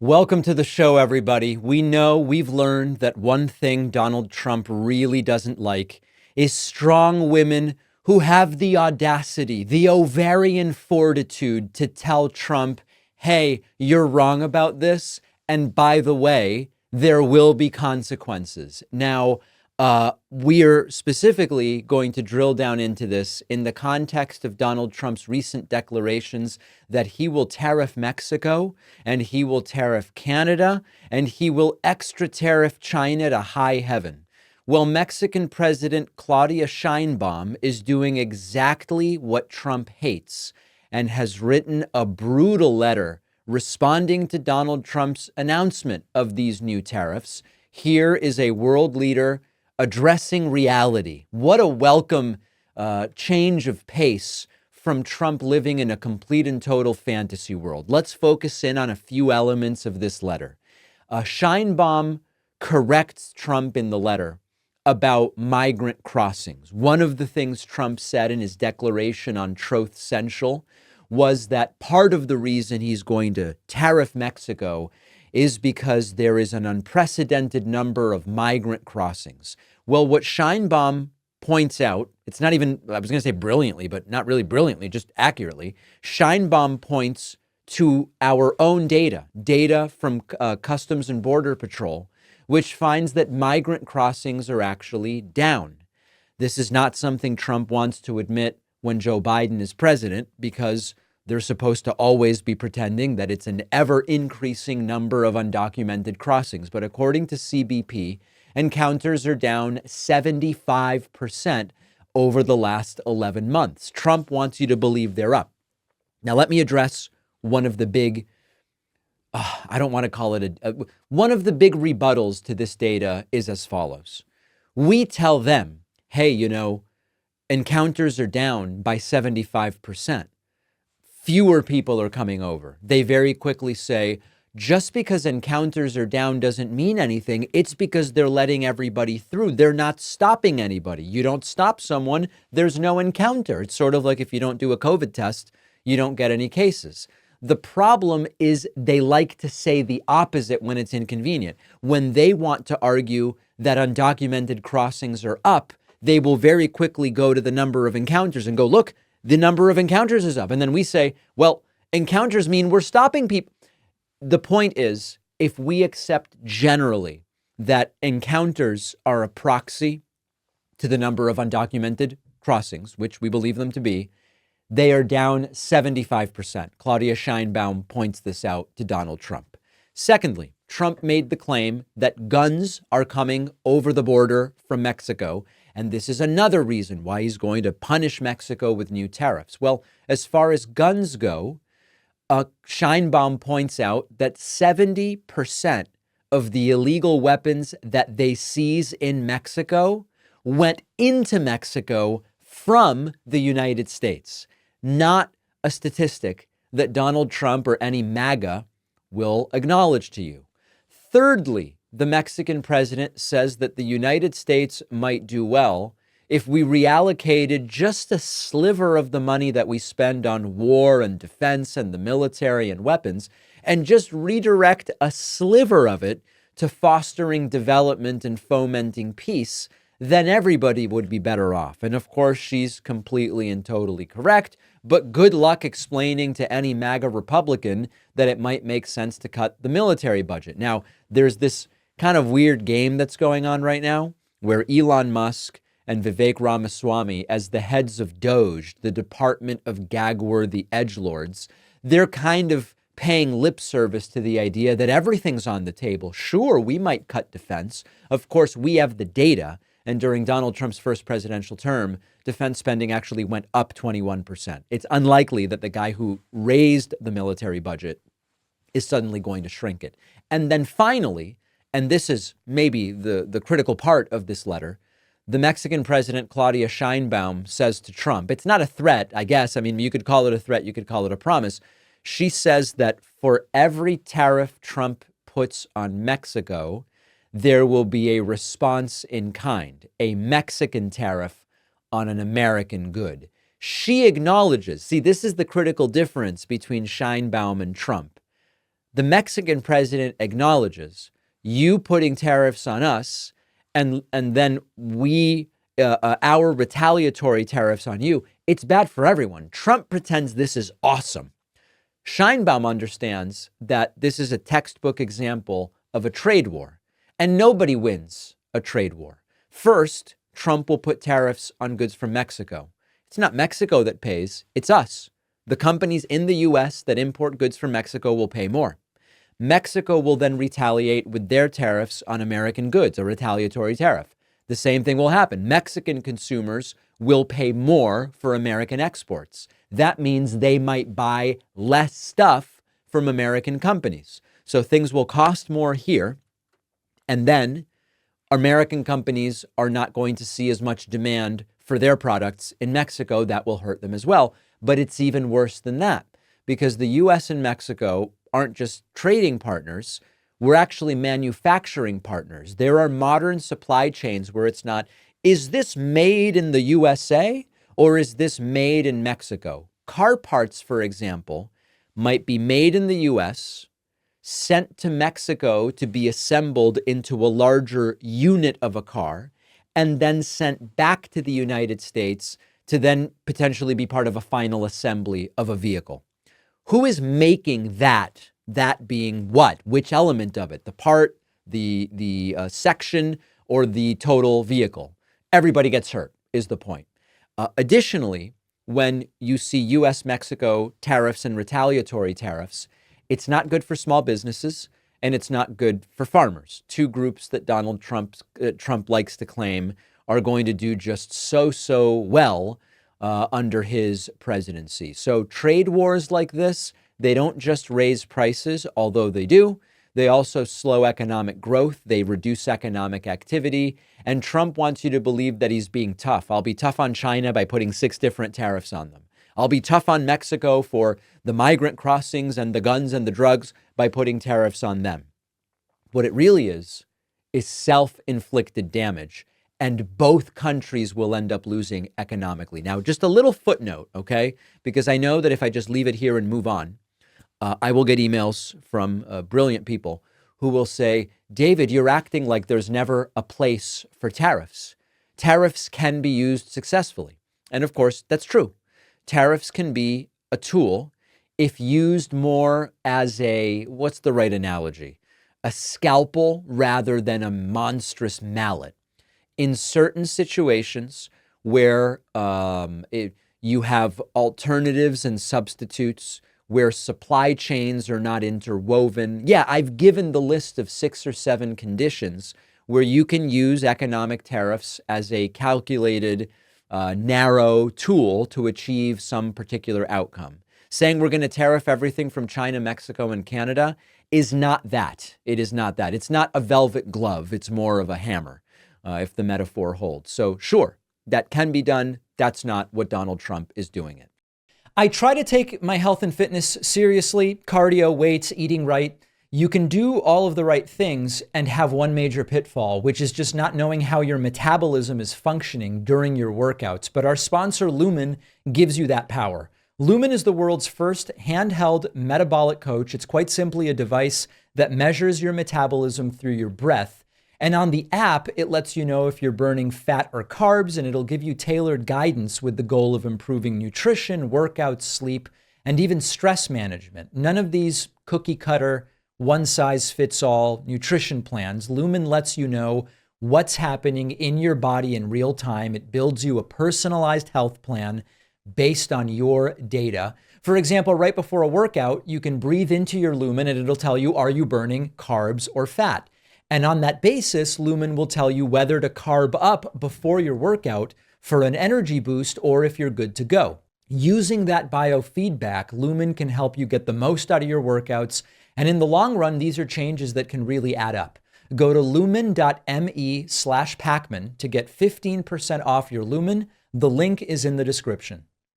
Welcome to the show, everybody. We've learned that one thing Donald Trump really doesn't like is strong women who have the audacity, the ovarian fortitude to tell Trump, hey, you're wrong about this. And by the way, there will be consequences. Now, we are specifically going to drill down into this in the context of Donald Trump's recent declarations that he will tariff Mexico and he will tariff Canada and he will extra tariff China to high heaven. Well, Mexican President Claudia Sheinbaum is doing exactly what Trump hates and has written a brutal letter responding to Donald Trump's announcement of these new tariffs. Here is a world leader addressing reality. What a welcome change of pace from Trump living in a complete and total fantasy world. Let's focus in on a few elements of this letter. Sheinbaum corrects Trump in the letter about migrant crossings. One of the things Trump said in his declaration on Truth Central was that part of the reason he's going to tariff Mexico is because there is an unprecedented number of migrant crossings. Well, what Sheinbaum points out, it's not even, I was going to say brilliantly, but not really brilliantly, just accurately. Sheinbaum points to our own data from Customs and Border Patrol, which finds that migrant crossings are actually down. This is not something Trump wants to admit when Joe Biden is president, because they're supposed to always be pretending that it's an ever-increasing number of undocumented crossings. But according to CBP, encounters are down 75% over the last 11 months. Trump wants you to believe they're up. Now, let me address one of the big, I don't want to call it one of the big rebuttals to this data is as follows. We tell them, hey, encounters are down by 75%. Fewer people are coming over. They very quickly say, just because encounters are down doesn't mean anything. It's because they're letting everybody through. They're not stopping anybody. You don't stop someone, there's no encounter. It's sort of like if you don't do a COVID test, you don't get any cases. The problem is they like to say the opposite when it's inconvenient. When they want to argue that undocumented crossings are up, they will very quickly go to the number of encounters and go, look, the number of encounters is up. And then we say, well, encounters mean we're stopping people. The point is, if we accept generally that encounters are a proxy to the number of undocumented crossings, which we believe them to be, they are down 75%. Claudia Sheinbaum points this out to Donald Trump. Secondly, Trump made the claim that guns are coming over the border from Mexico. And this is another reason why he's going to punish Mexico with new tariffs. Well, as far as guns go, Sheinbaum points out that 70% of the illegal weapons that they seize in Mexico went into Mexico from the United States. Not a statistic that Donald Trump or any MAGA will acknowledge to you. Thirdly, the Mexican president says that the United States might do well if we reallocated just a sliver of the money that we spend on war and defense and the military and weapons and just redirect a sliver of it to fostering development and fomenting peace, then everybody would be better off. And of course, she's completely and totally correct, but good luck explaining to any MAGA Republican that it might make sense to cut the military budget. Now, there's this kind of weird game that's going on right now where Elon Musk and Vivek Ramaswamy, as the heads of DOGE, the Department of Gag-Worthy Edgelords, they're kind of paying lip service to the idea that everything's on the table. Sure, we might cut defense. Of course, we have the data. And during Donald Trump's first presidential term, defense spending actually went up 21%. It's unlikely that the guy who raised the military budget is suddenly going to shrink it. And then finally, and this is maybe the critical part of this letter, the Mexican president, Claudia Sheinbaum, says to Trump, it's not a threat, I guess. I mean, you could call it a threat, you could call it a promise. She says that for every tariff Trump puts on Mexico, there will be a response in kind, a Mexican tariff on an American good. She acknowledges, see, this is the critical difference between Sheinbaum and Trump. The Mexican president acknowledges you putting tariffs on us, and then our retaliatory tariffs on you. It's bad for everyone. Trump pretends this is awesome. Sheinbaum understands that this is a textbook example of a trade war, and nobody wins a trade war. First, Trump will put tariffs on goods from Mexico. It's not Mexico that pays, it's us. The companies in the U.S. that import goods from Mexico will pay more. Mexico will then retaliate with their tariffs on American goods, a retaliatory tariff. The same thing will happen. Mexican consumers will pay more for American exports. That means they might buy less stuff from American companies. So things will cost more here, and then American companies are not going to see as much demand for their products in Mexico. That will hurt them as well. But it's even worse than that, because the U.S. and Mexico aren't just trading partners. We're actually manufacturing partners. There are modern supply chains where it's not, is this made in the USA or is this made in Mexico? Car parts, for example, might be made in the US, sent to Mexico to be assembled into a larger unit of a car, and then sent back to the United States to then potentially be part of a final assembly of a vehicle. Who is making that? That being what? Which element of it? The part, the section, or the total vehicle? Everybody gets hurt, is the point. Additionally, when you see U.S.-Mexico tariffs and retaliatory tariffs, it's not good for small businesses, and it's not good for farmers. Two groups that Donald Trump likes to claim are going to do just so well under his presidency. So trade wars like this, they don't just raise prices, although they do. They also slow economic growth. They reduce economic activity. And Trump wants you to believe that he's being tough. I'll be tough on China by putting 6 different tariffs on them. I'll be tough on Mexico for the migrant crossings and the guns and the drugs by putting tariffs on them. What it really is self-inflicted damage. And both countries will end up losing economically. Now, just a little footnote, okay? Because I know that if I just leave it here and move on, I will get emails from brilliant people who will say, David, you're acting like there's never a place for tariffs. Tariffs can be used successfully. And of course, that's true. Tariffs can be a tool if used more as what's the right analogy? A scalpel rather than a monstrous mallet. In certain situations where you have alternatives and substitutes, where supply chains are not interwoven. Yeah, I've given the list of 6 or 7 conditions where you can use economic tariffs as a calculated, narrow tool to achieve some particular outcome. Saying we're going to tariff everything from China, Mexico, and Canada is not that. It is not that. It's not a velvet glove. It's more of a hammer, if the metaphor holds. So sure, that can be done. That's not what Donald Trump is doing it. I try to take my health and fitness seriously, cardio, weights, eating right. You can do all of the right things and have one major pitfall, which is just not knowing how your metabolism is functioning during your workouts. But our sponsor, Lumen, gives you that power. Lumen is the world's first handheld metabolic coach. It's quite simply a device that measures your metabolism through your breath. And on the app, it lets you know if you're burning fat or carbs, and it'll give you tailored guidance with the goal of improving nutrition, workouts, sleep, and even stress management. None of these cookie cutter, one-size-fits-all nutrition plans. Lumen lets you know what's happening in your body in real time. It builds you a personalized health plan based on your data. For example, right before a workout, you can breathe into your Lumen and it'll tell you, are you burning carbs or fat? And on that basis, Lumen will tell you whether to carb up before your workout for an energy boost or if you're good to go. Using that biofeedback, Lumen can help you get the most out of your workouts. And in the long run, these are changes that can really add up. Go to lumen.me/Pacman to get 15% off your Lumen. The link is in the description.